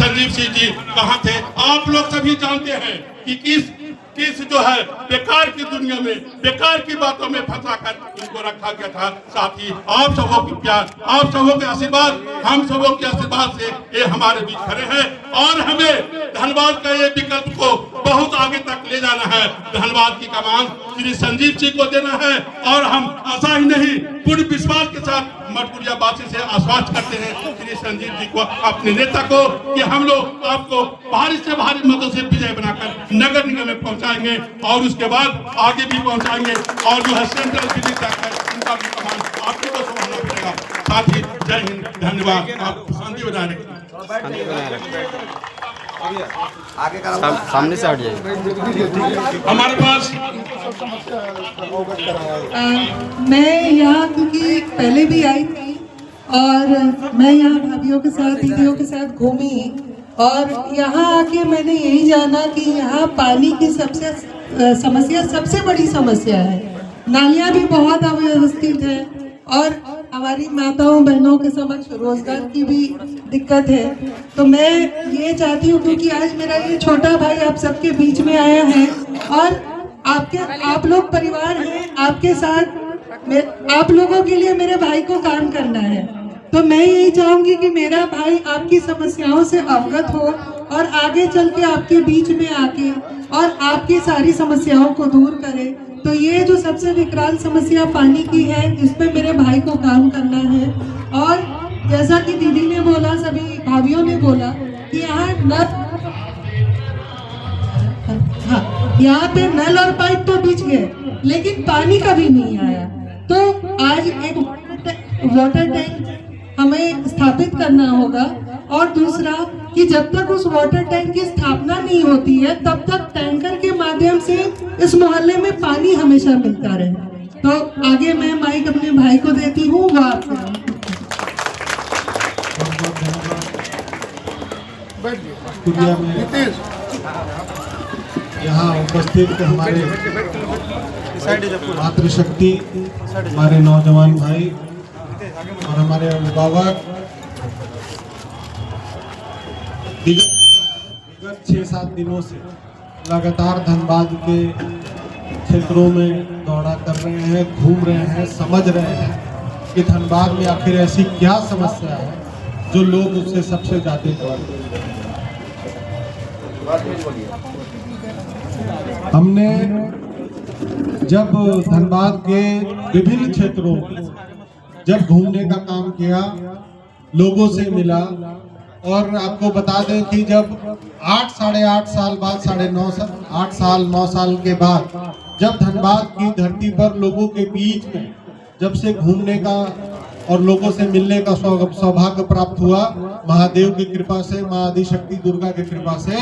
संजीव सिंह जी कहाँ थे? आप लोग सभी जानते हैं कि किस जो है बेकार की दुनिया में बेकार की बातों में फंसाकर इनको रखा गया था। साथ ही आप सबों की प्यार, आप सबों के आशीर्वाद, हम सबों के आशीर्वाद से ये हमारे बीच खड़े हैं और हमें धनबाद का ये विकल्प को बहुत आगे तक ले जाना है। धनबाद की कमान श्री संजीव सिंह को देना है और हम आशा ही नहीं पूर्ण विश्वास के साथ मठपुरिया वासी से आश्वस्त करते हैं श्री संजीव जी को, अपने नेता को, कि हम लोग आपको भारी से भारी मतों से विजय बनाकर नगर निगम में पहुंचाएंगे और उसके बाद आगे भी पहुंचाएंगे और जो है सेंट्रल दिल्ली तक है उनका भी कमान आपको तो संभालना पड़ेगा। साथ ही जय हिंद, धन्यवाद। आप शांति बजाय रखें। सामने से हट जाइए। हमारे पास मैं यहाँ क्योंकि पहले भी आई थी और मैं यहाँ भाभीियों के साथ दीदियों के साथ घूमी और यहाँ आके मैंने यही जाना कि यहाँ पानी की सबसे बड़ी समस्या है। नालियाँ भी बहुत अव्यवस्थित है और हमारी माताओं बहनों के समक्ष रोजगार की भी दिक्कत है। तो मैं ये चाहती हूँ क्योंकि आज मेरा ये छोटा भाई आप सबके बीच में आया है और आप लोग परिवार हैं, आपके साथ आप लोगों के लिए मेरे भाई को काम करना है। तो मैं यही चाहूंगी कि मेरा भाई आपकी समस्याओं से अवगत हो और आगे चल के आपके बीच में आके और आपकी सारी समस्याओं को दूर करे। तो ये जो सबसे विकराल समस्या पानी की है, इस पे मेरे भाई को काम करना है। और जैसा कि दीदी ने बोला, सभी भाभीियों ने बोला कि यहाँ पे नल और पाइप तो बिछ गए लेकिन पानी कभी नहीं आया। तो आज एक वाटर टैंक हमें स्थापित करना होगा और दूसरा कि जब तक उस वाटर टैंक की स्थापना नहीं होती है तब तक टैंकर के माध्यम से इस मोहल्ले में पानी हमेशा मिलता रहे। तो आगे मैं माइक अपने भाई को देती हूँ, वो आपसे। यहाँ उपस्थित हमारे मातृशक्ति, हमारे नौजवान भाई और हमारे अभिभावक, विगत 6-7 दिनों से लगातार धनबाद के क्षेत्रों में दौरा कर रहे हैं, घूम रहे हैं, समझ रहे हैं कि धनबाद में आखिर ऐसी क्या समस्या है जो लोग उससे सबसे ज्यादा हमने जब धनबाद के विभिन्न क्षेत्रों में जब घूमने का काम किया, लोगों से मिला और आपको बता दें कि जब 8 साढ़े 8 साल बाद 9 साल के बाद जब धनबाद की धरती पर लोगों के बीच में जब से घूमने का और लोगों से मिलने का सौभाग्य प्राप्त हुआ, महादेव की कृपा से, माँ आदिशक्ति दुर्गा की कृपा से,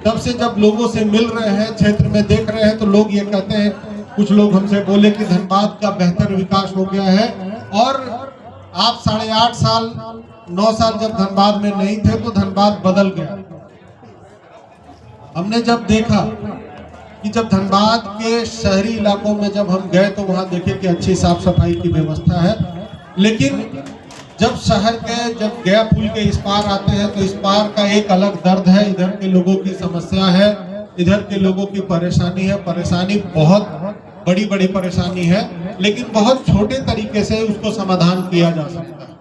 तब से जब लोगों से मिल रहे हैं, क्षेत्र में देख रहे हैं, तो लोग ये कहते हैं, कुछ लोग हमसे बोले कि धनबाद का बेहतर विकास हो गया है। और आप 8.5 साल 9 साल जब धनबाद में नहीं थे तो धनबाद बदल गया। हमने जब देखा कि जब धनबाद के शहरी इलाकों में जब हम गए तो वहां देखे कि अच्छी साफ सफाई की व्यवस्था है, लेकिन जब शहर के जब गया पुल के इस पार आते हैं तो इस पार का एक अलग दर्द है। इधर के लोगों की समस्या है, इधर के लोगों की परेशानी है, परेशानी बहुत बड़ी बड़ी परेशानी है, लेकिन बहुत छोटे तरीके से उसको समाधान किया जा सकता है।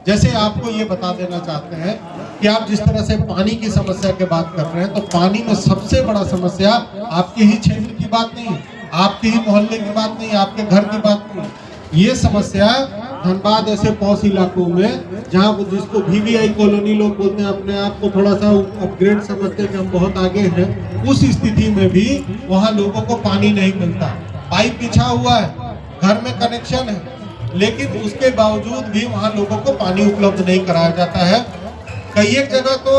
जैसे आपको ये बता देना चाहते हैं कि आप जिस तरह से पानी की समस्या की बात कर रहे हैं, तो पानी में सबसे बड़ा समस्या आपके ही क्षेत्र की बात नहीं, आपके ही मोहल्ले की बात नहीं, आपके घर की बात नहीं, ये समस्या धनबाद ऐसे पौष इलाकों में जहाँ जिसको VVI कॉलोनी लोग बोलते हैं, अपने आप को थोड़ा सा अपग्रेड समझते हैं कि हम बहुत आगे हैं, उस स्थिति में भी वहाँ लोगों को पानी नहीं मिलता। पाइप बिछा हुआ है, घर में कनेक्शन है, लेकिन उसके बावजूद भी वहाँ लोगों को पानी उपलब्ध नहीं कराया जाता है। कई एक जगह तो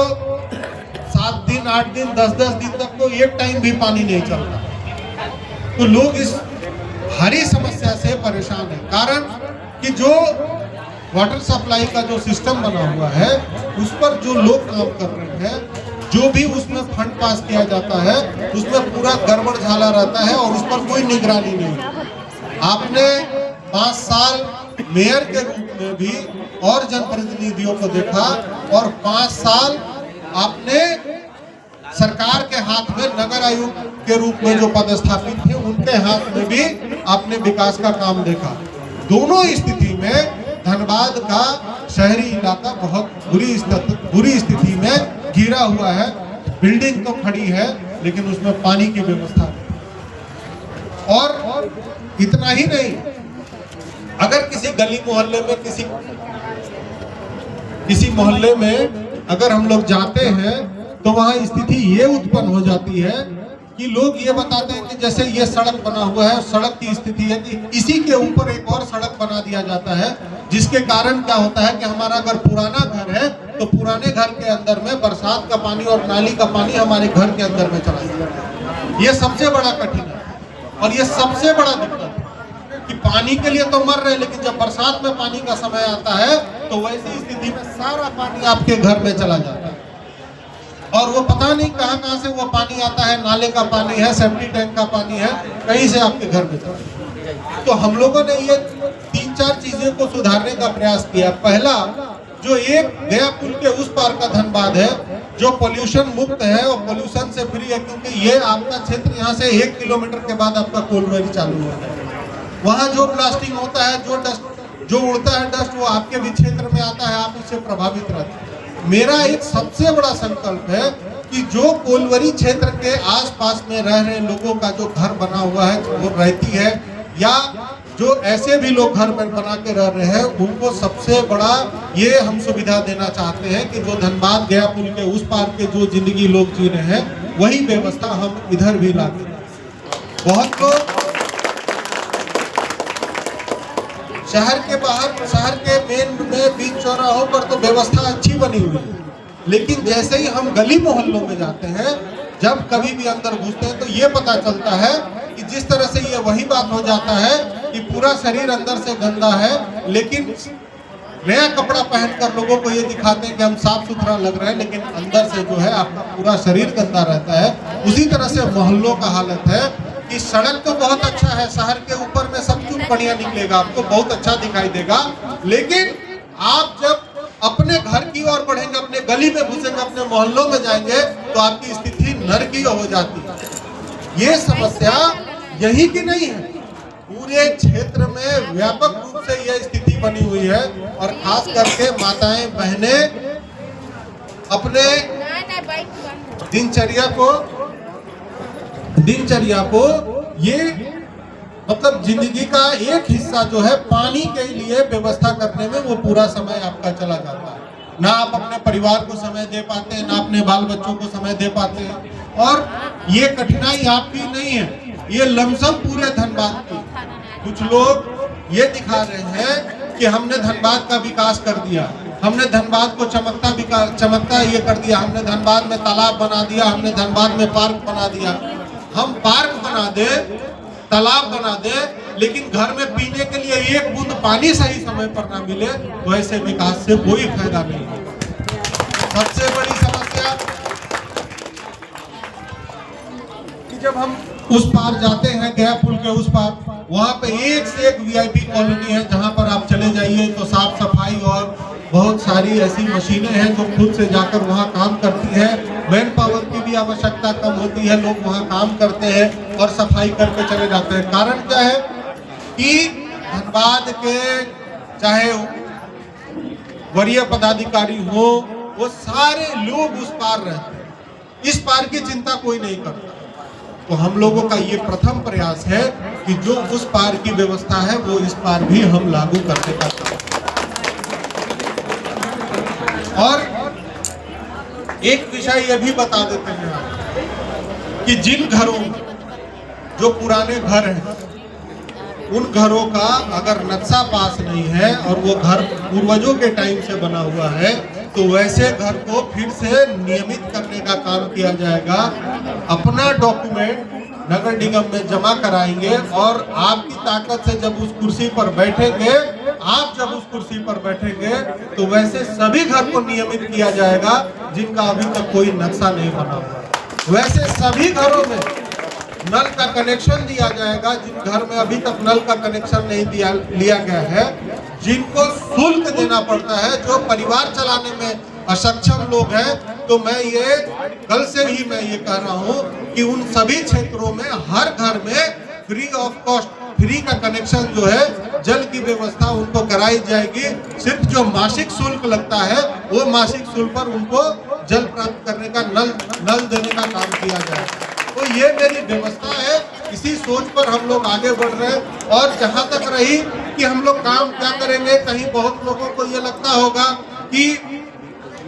7 दिन 8 दिन 10-10 दिन तक तो एक टाइम भी पानी नहीं चलता। तो लोग इस भारी समस्या से परेशान है। कारण कि जो वाटर सप्लाई का जो सिस्टम बना हुआ है उस पर जो लोग काम कर रहे हैं, जो भी उसमें फंड पास किया जाता है उसमें पूरा गड़बड़ झाला रहता है और उस पर कोई निगरानी नहीं। आपने 5 साल मेयर के रूप में भी और जनप्रतिनिधियों को देखा और 5 साल आपने सरकार के हाथ में नगर आयुक्त के रूप में जो पदस्थापित थे उनके हाथ में भी आपने विकास का काम देखा। दोनों स्थिति में धनबाद का शहरी इलाका बहुत बुरी स्थिति में घिरा हुआ है। बिल्डिंग तो खड़ी है लेकिन उसमें पानी की व्यवस्था नहीं। और इतना ही नहीं, अगर किसी गली मोहल्ले में किसी मोहल्ले में अगर हम लोग जाते हैं तो वहाँ स्थिति ये उत्पन्न हो जाती है कि लोग ये बताते हैं कि जैसे ये सड़क बना हुआ है, सड़क की स्थिति है कि इसी के ऊपर एक और सड़क बना दिया जाता है, जिसके कारण क्या होता है कि हमारा अगर पुराना घर है तो पुराने घर के अंदर में बरसात का पानी और नाली का पानी हमारे घर के अंदर में चला जाता है। ये सबसे बड़ा कठिन है और ये सबसे बड़ा दिक्कत है कि पानी के लिए तो मर रहे हैं, लेकिन जब बरसात में पानी का समय आता है तो वैसी स्थिति में सारा पानी आपके घर में चला जाता है और वो पता नहीं कहाँ से वो पानी आता है, नाले का पानी है, सेफ्टी टैंक का पानी है, कहीं से आपके घर में चला जाता है। तो हम लोगों ने ये 3-4 चीजें को सुधारने का प्रयास किया। पहला, जो एक गया पुल के उस पार का धनबाद है जो पोल्यूशन मुक्त है और पोल्यूशन से फ्री है, क्योंकि ये आपका क्षेत्र यहाँ से 1 किलोमीटर के बाद आपका कोलवेरी चालू होता है। वहाँ जो ब्लास्टिंग होता है, जो उड़ता है डस्ट, वो आपके भी क्षेत्र में आता है, आप इससे प्रभावित रहते हैं। मेरा एक सबसे बड़ा संकल्प है कि जो कोलवरी क्षेत्र के आसपास में रह रहे लोगों का जो घर बना हुआ है, वो रहती है, या जो ऐसे भी लोग घर बना के रह रहे हैं, उनको सबसे बड़ा ये हम सुविधा देना चाहते हैं कि जो धनबाद गया पुल के उस पार के जो जिंदगी लोग जी रहे हैं, वही व्यवस्था हम इधर भी ला दें। बहुत लोग शहर के बाहर, शहर के मेन में बीच चौराहों पर तो व्यवस्था अच्छी बनी हुई है, लेकिन जैसे ही हम गली मोहल्लों में जाते हैं, जब कभी भी अंदर घुसते हैं, तो ये पता चलता है कि जिस तरह से ये वही बात हो जाता है कि पूरा शरीर अंदर से गंदा है, लेकिन नया कपड़ा पहनकर लोगों को ये दिखाते हैं कि हम साफ सुथरा लग रहे हैं, लेकिन अंदर से जो है आपका पूरा शरीर गंदा रहता है। उसी तरह से मोहल्लों का हालत है कि सड़क तो बहुत अच्छा है, शहर के ऊपर में सब कुछ बढ़िया निकलेगा, आपको बहुत अच्छा दिखाई देगा, लेकिन आप जब अपने घर की ओर बढ़ेंगे, अपने गली में घुसेंगे, अपने मोहल्लों में जाएंगे, तो आपकी स्थिति नरकी हो जाती है। ये समस्या यही की नहीं है, पूरे क्षेत्र में व्यापक रूप से यह स्थिति बनी हुई है और खास करके माताएं बहनें अपने दिनचर्या को ये मतलब जिंदगी का एक हिस्सा जो है पानी के लिए व्यवस्था करने में वो पूरा समय आपका चला जाता है। ना आप अपने परिवार को समय दे पाते हैं, ना अपने बाल बच्चों को समय दे पाते हैं। और ये कठिनाई आपकी नहीं है, ये लमसम पूरे धनबाद की। कुछ लोग ये दिखा रहे हैं कि हमने धनबाद का विकास कर दिया, हमने धनबाद को चमकता ये कर दिया, हमने धनबाद में तालाब बना दिया, हमने धनबाद में पार्क बना दिया। हम पार्क बना दे, तालाब बना दे, लेकिन घर में पीने के लिए एक बूंद पानी सही समय पर ना मिले, तो ऐसे विकास से कोई फायदा नहीं होगा। सबसे बड़ी समस्या कि जब हम उस पार जाते हैं, गया पुल के उस पार, वहाँ पे एक से एक वीआईपी कॉलोनी है, जहाँ पर आप चले जाइए तो साफ सफाई और बहुत सारी ऐसी मशीनें हैं जो खुद से जाकर वहाँ काम करती है। मैन पावर की भी आवश्यकता कम होती है, लोग वहाँ काम करते हैं और सफाई करके चले जाते हैं। कारण क्या है कि धनबाद के चाहे वरीय पदाधिकारी हो, वो सारे लोग उस पार रहते हैं, इस पार की चिंता कोई नहीं करता। तो हम लोगों का ये प्रथम प्रयास है कि जो उस पार की व्यवस्था है वो इस पार भी हम लागू करने का काम। और एक विषय ये भी बता देते हैं कि जिन घरों जो पुराने घर हैं, उन घरों का अगर नक्शा पास नहीं है और वो घर पूर्वजों के टाइम से बना हुआ है, तो वैसे घर को फिर से नियमित करने का काम किया जाएगा। अपना डॉक्यूमेंट नगर निगम में जमा कराएंगे और आपकी ताकत से जब उस कुर्सी पर बैठेंगे, तो वैसे सभी घर को नियमित किया जाएगा जिनका अभी तक कोई नक्शा नहीं बना हुआ। वैसे सभी घरों में नल का कनेक्शन दिया जाएगा, जिन घर में अभी तक नल का कनेक्शन नहीं लिया गया है, जिनको शुल्क देना पड़ता है, जो परिवार चलाने में असक्षम लोग हैं, तो मैं ये कल से ही मैं ये कह रहा हूँ कि उन सभी क्षेत्रों में हर घर में फ्री ऑफ कॉस्ट, फ्री का कनेक्शन जो है, जल की व्यवस्था उनको कराई जाएगी। सिर्फ जो मासिक शुल्क लगता है वो मासिक शुल्क पर उनको जल प्राप्त करने का नल देने का काम किया जाए। तो ये मेरी व्यवस्था है, इसी सोच पर हम लोग आगे बढ़ रहे हैं। और जहाँ तक रही कि हम लोग काम क्या करेंगे, कहीं बहुत लोगों को ये लगता होगा कि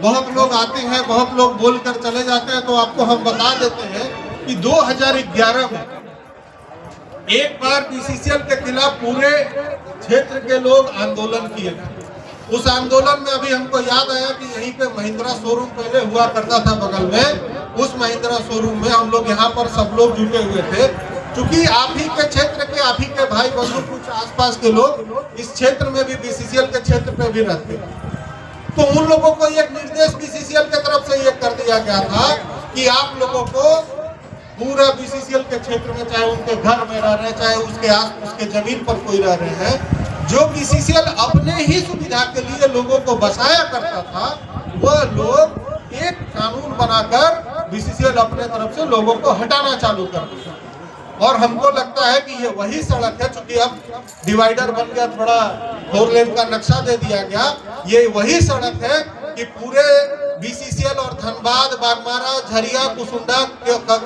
बहुत लोग आते हैं, बहुत लोग बोलकर चले जाते हैं, तो आपको हम बता देते हैं कि 2011 में एक बार बीसीसीएल के खिलाफ पूरे क्षेत्र के लोग आंदोलन किए थे। उस आंदोलन में अभी हमको याद आया कि यहीं पे महिंद्रा शोरूम पहले हुआ करता था बगल में, उस महिंद्रा शोरूम में हम लोग यहाँ पर सब लोग जुटे हुए थे। क्योंकि आप ही के क्षेत्र के, आप ही के भाई बंधु, कुछ आसपास के लोग इस क्षेत्र में भी बीसीसीएल के क्षेत्र पे भी रहते हैं। तो उन लोगों को एक निर्देश बीसीसीएल की तरफ से ये कर दिया गया था कि आप लोगों को पूरा बीसीसीएल के क्षेत्र में, चाहे उनके घर में रह रहे हैं, चाहे उसके जमीन पर कोई रह रहे हैं, जो बीसीसीएल अपने ही सुविधा के लिए लोगों को बसाया करता था, वह लोग एक कानून बनाकर बीसीसीएल अपने तरफ से लोगों को हटाना चालू कर दिया। और हमको लगता है कि ये वही सड़क है, चूंकि अब डिवाइडर बन गया, थोड़ा 4 लेन का नक्शा दे दिया गया, ये वही सड़क है कि पूरे बीसीसीएल और धनबाद, बागमारा, झरिया, कुसुंडा,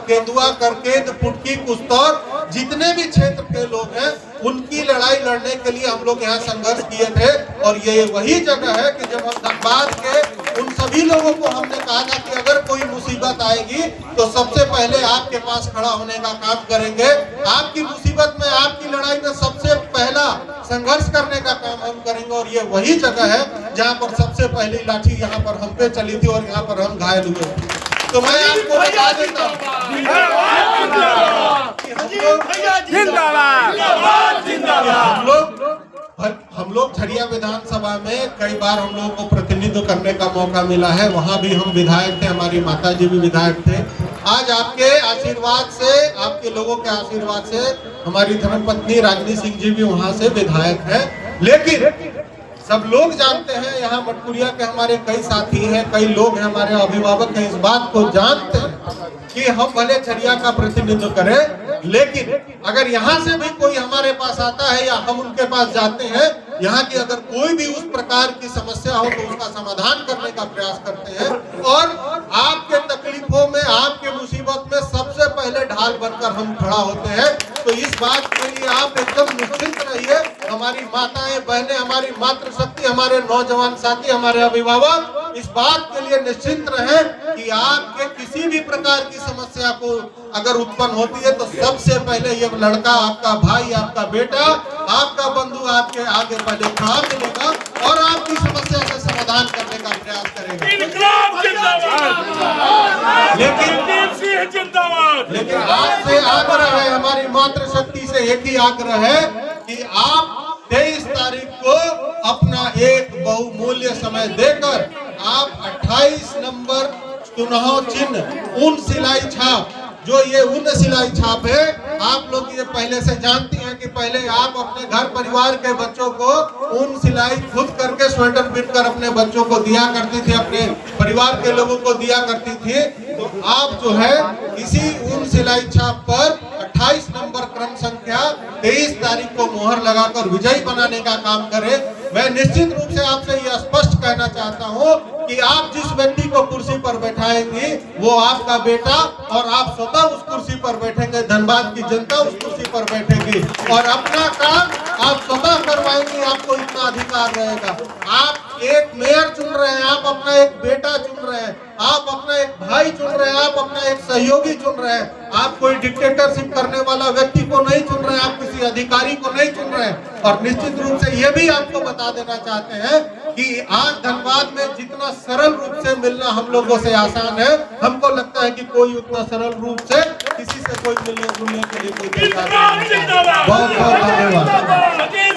केंदुआ, करकेंद, पुटकी, कुस्तौर, जितने भी क्षेत्र के लोग हैं, उनकी लड़ाई लड़ने के लिए हम लोग यहाँ संघर्ष किए थे। और ये वही जगह है कि जब हम धनबाद के उन सभी लोगों को हमने कहा था कि अगर कोई मुसीबत आएगी तो सबसे पहले आपके पास खड़ा होने का काम करेंगे, आपकी मुसीबत में, आपकी लड़ाई में सबसे पहला संघर्ष करने का काम हम करेंगे। और ये वही जगह है जहाँ पर सबसे पहली लाठी यहाँ पर हम पे चली थी और यहाँ पर हम घायल हुए थे। तो मैं आपको बता देता हूँ हम लोग झरिया विधानसभा में कई बार हम लोगों को प्रतिनिधित्व करने का मौका मिला है। वहाँ भी हम विधायक थे, हमारी माता जी भी विधायक थे। आज आपके आशीर्वाद से, आपके लोगों के आशीर्वाद से हमारी धर्मपत्नी रागिनी सिंह जी भी वहाँ से विधायक है। लेकिन सब लोग जानते हैं, यहाँ मटकुरिया के हमारे कई साथी हैं, कई लोग हैं, हमारे अभिभावक हैं, इस बात को जानते हैं कि हम भले झरिया का प्रतिनिधित्व करें, लेकिन अगर यहाँ से भी कोई हमारे पास आता है या हम उनके पास जाते हैं, यहाँ की अगर कोई भी उस प्रकार की समस्या हो तो उसका समाधान करने का प्रयास करते हैं। और आपके तकलीफों में, आपके मुसीबत में सबसे पहले ढाल बनकर हम खड़ा होते हैं। तो इस बात के लिए आप एकदम निश्चिंत रहिए। हमारी माताएं, बहनें, हमारी मातृशक्ति, हमारे नौजवान साथी, हमारे अभिभावक इस बात के लिए निश्चिंत रहे कि आपके किसी भी प्रकार की समस्या को अगर उत्पन्न होती है तो सबसे पहले ये लड़का, आपका भाई, आपका बेटा, आपका बंधु आपके आगे पहले खड़ा मिलेगा और आपकी समस्या का समाधान करने का प्रयास करेगा। लेकिन आपसे आग्रह है, हमारी मातृशक्ति से एक ही आग्रह है कि आप 23 तारीख को अपना एक बहुमूल्य समय देकर आप 28 नंबर चुनाव चिन्ह ऊन सिलाई छाप, जो ये ऊन सिलाई छाप है, आप लोग ये पहले से जानती हैं कि पहले आप अपने घर परिवार के बच्चों को ऊन सिलाई खुद करके स्वेटर बुनकर अपने बच्चों को दिया करती थी, अपने परिवार के लोगों को दिया करती थी। तो आप जो है इसी ऊन सिलाई छाप पर 28 नंबर क्रम संख्या 23 तारीख को मोहर लगाकर विजयी बनाने का काम करें। मैं निश्चित रूप से आपसे यह स्पष्ट कहना चाहता हूं कि आप जिस व्यक्ति को कुर्सी पर बैठाएंगे वो आपका बेटा, और आप स्वतः उस कुर्सी पर बैठेंगे, धनबाद की जनता उस कुर्सी पर बैठेगी और अपना काम आप स्वतः करवाएंगे। आपको इतना अधिकार रहेगा। आप एक मेयर चुन रहे हैं, आप अपना एक बेटा चुन रहे हैं, आप अपना एक भाई चुन रहे हैं, आप अपना एक सहयोगी चुन रहे हैं। आप कोई डिक्टेटरशिप करने वाला व्यक्ति को नहीं चुन रहे हैं, आप किसी अधिकारी को नहीं चुन रहे हैं। और निश्चित रूप से ये भी आपको बता देना चाहते हैं कि आज धनबाद में जितना सरल रूप से मिलना हम लोगों से आसान है, हमको लगता है कि कोई उतना सरल रूप से किसी से कोई मिलने जुलने के लिए कोई तैयार नहीं है। बहुत बहुत धन्यवाद।